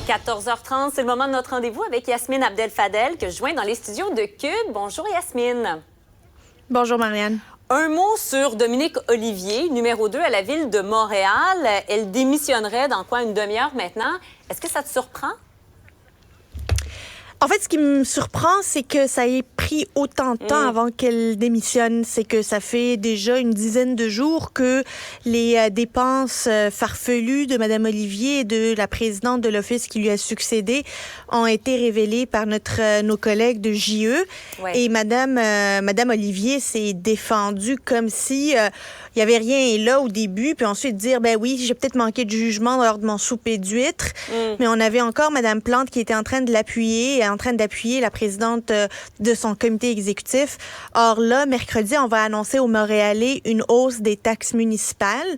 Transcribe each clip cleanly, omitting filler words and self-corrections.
14h30, c'est le moment de notre rendez-vous avec Yasmine Abdel-Fadel, que je joins dans les studios de Cube. Bonjour Yasmine. Bonjour Marianne. Un mot sur Dominique Olivier, numéro 2 à la Ville de Montréal. Elle démissionnerait dans quoi, une demi-heure maintenant. Est-ce que ça te surprend? En fait, ce qui me surprend, c'est que ça ait pris autant de temps avant qu'elle démissionne. C'est que ça fait déjà une dizaine de jours que les dépenses farfelues de Mme Olivier et de la présidente de l'Office qui lui a succédé ont été révélées par nos collègues de JE. Ouais. Et Madame Olivier s'est défendue comme si il y avait rien là au début, puis ensuite dire, ben oui, j'ai peut-être manqué de jugement lors de mon souper d'huîtres, mais on avait encore Mme Plante qui était en train de l'appuyer, en train d'appuyer la présidente de son comité exécutif. Or là, mercredi, on va annoncer aux Montréalais une hausse des taxes municipales.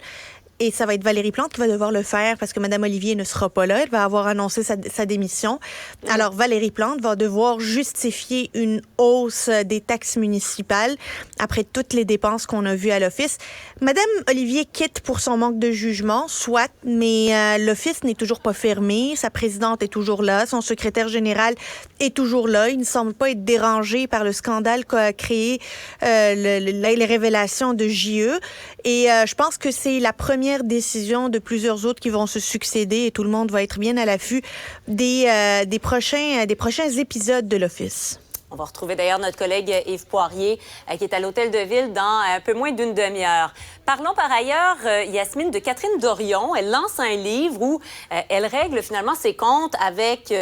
Et ça va être Valérie Plante qui va devoir le faire parce que Mme Olivier ne sera pas là. Elle va avoir annoncé sa démission. Alors, Valérie Plante va devoir justifier une hausse des taxes municipales après toutes les dépenses qu'on a vues à l'Office. Mme Olivier quitte pour son manque de jugement, soit, mais l'Office n'est toujours pas fermé. Sa présidente est toujours là. Son secrétaire général est toujours là. Il ne semble pas être dérangé par le scandale qu'a créé les révélations de JE. Et je pense que c'est la première décision de plusieurs autres qui vont se succéder et tout le monde va être bien à l'affût des prochains épisodes de l'Office. On va retrouver d'ailleurs notre collègue Yves Poirier qui est à l'Hôtel de Ville dans un peu moins d'une demi-heure. Parlons par ailleurs, Yasmine, de Catherine Dorion. Elle lance un livre où elle règle finalement ses comptes avec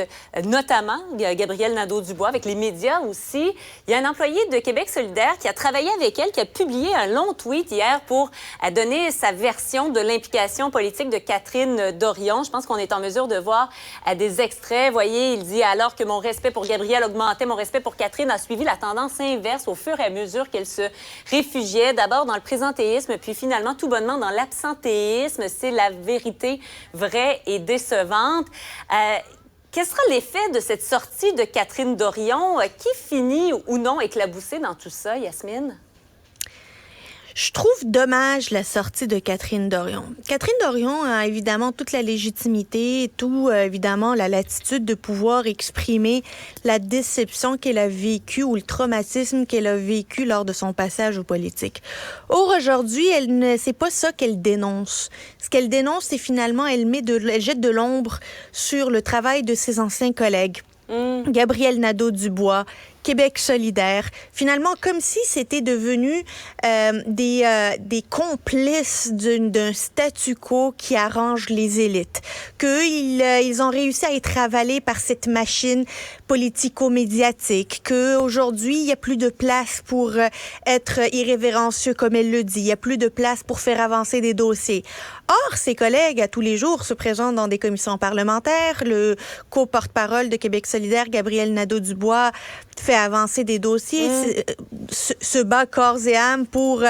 notamment Gabriel Nadeau-Dubois, avec les médias aussi. Il y a un employé de Québec solidaire qui a travaillé avec elle, qui a publié un long tweet hier pour donner sa version de l'implication politique de Catherine Dorion. Je pense qu'on est en mesure de voir des extraits. Vous voyez, il dit « Alors que mon respect pour Gabriel augmentait, mon respect pour Catherine a suivi la tendance inverse au fur et à mesure qu'elle se réfugiait, d'abord dans le présentéisme, puis finalement tout bonnement dans l'absentéisme. C'est la vérité vraie et décevante. » Quel sera l'effet de cette sortie de Catherine Dorion? Qui finit ou non éclaboussée dans tout ça, Yasmine? Je trouve dommage la sortie de Catherine Dorion. Catherine Dorion a évidemment toute la légitimité et évidemment la latitude de pouvoir exprimer la déception qu'elle a vécue ou le traumatisme qu'elle a vécu lors de son passage aux politiques. Or, aujourd'hui, c'est pas ça qu'elle dénonce. Ce qu'elle dénonce, c'est finalement, elle jette de l'ombre sur le travail de ses anciens collègues. Gabriel Nadeau-Dubois, Québec solidaire, finalement comme si c'était devenu des complices d'un statu quo qui arrange les élites, qu'ils ont réussi à être avalés par cette machine politico-médiatique, qu'aujourd'hui il n'y a plus de place pour être irrévérencieux comme elle le dit, il n'y a plus de place pour faire avancer des dossiers. Or, ses collègues à tous les jours se présentent dans des commissions parlementaires, le co-porte-parole de Québec solidaire, Gabriel Nadeau-Dubois, fait avancer des dossiers, se bat corps et âme pour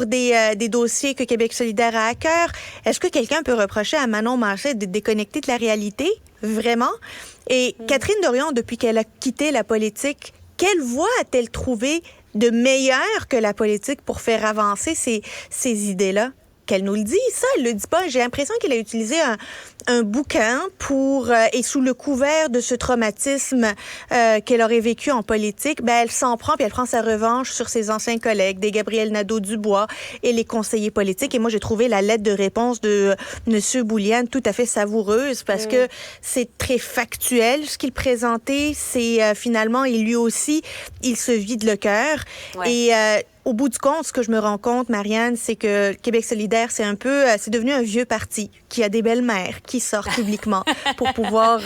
des dossiers que Québec solidaire a à cœur. Est-ce que quelqu'un peut reprocher à Manon Manchet de déconnecter de la réalité? Vraiment? Et Catherine Dorion, depuis qu'elle a quitté la politique, quelle voie a-t-elle trouvé de meilleure que la politique pour faire avancer ces idées-là? Qu'elle nous le dit, ça, elle le dit pas. J'ai l'impression qu'elle a utilisé un bouquin et sous le couvert de ce traumatisme qu'elle aurait vécu en politique, elle s'en prend puis elle prend sa revanche sur ses anciens collègues, des Gabriel Nadeau-Dubois et les conseillers politiques. Et moi, j'ai trouvé la lettre de réponse de M. Boulian tout à fait savoureuse parce que c'est très factuel ce qu'il présentait. C'est finalement, et lui aussi, il se vide le cœur. Ouais. Et au bout du compte, ce que je me rends compte, Marianne, c'est que Québec solidaire, c'est devenu un vieux parti qui a des belles-mères qui sortent publiquement pour pouvoir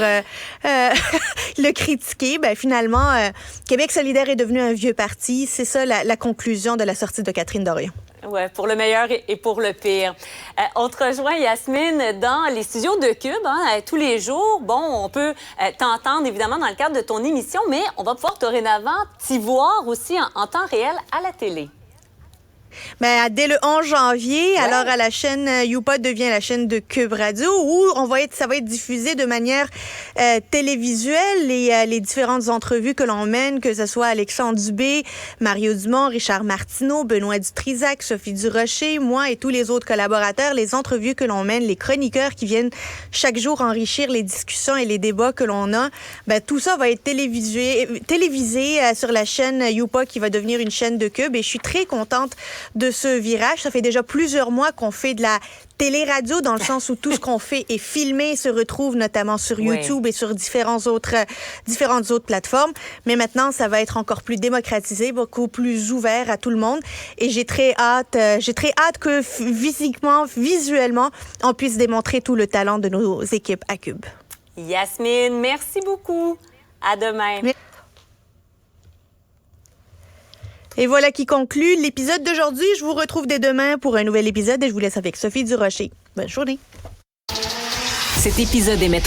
le critiquer. Finalement, Québec solidaire est devenu un vieux parti. C'est ça la conclusion de la sortie de Catherine Dorion. Oui, pour le meilleur et pour le pire. On te rejoint, Yasmine, dans les studios de Cube, tous les jours. Bon, on peut t'entendre, évidemment, dans le cadre de ton émission, mais on va pouvoir dorénavant t'y voir aussi en temps réel à la télé. Ben, dès le 11 janvier, alors à la chaîne YouPod devient la chaîne de Cube Radio où ça va être diffusé de manière télévisuelle les différentes entrevues que l'on mène, que ce soit Alexandre Dubé, Mario Dumont, Richard Martineau, Benoît Dutrisac, Sophie Durocher, moi et tous les autres collaborateurs, les entrevues que l'on mène, les chroniqueurs qui viennent chaque jour enrichir les discussions et les débats que l'on a. Ben, tout ça va être télévisé sur la chaîne YouPod qui va devenir une chaîne de Cube et je suis très contente de ce virage. Ça fait déjà plusieurs mois qu'on fait de la télé-radio dans le sens où tout ce qu'on fait est filmé, se retrouve notamment sur YouTube et sur différentes autres plateformes. Mais maintenant, ça va être encore plus démocratisé, beaucoup plus ouvert à tout le monde. Et j'ai très hâte que physiquement, visuellement, on puisse démontrer tout le talent de nos équipes à Cube. Yasmine, merci beaucoup. À demain. Et voilà qui conclut l'épisode d'aujourd'hui. Je vous retrouve dès demain pour un nouvel épisode et je vous laisse avec Sophie Durocher. Bonne journée. Cet épisode est maintenant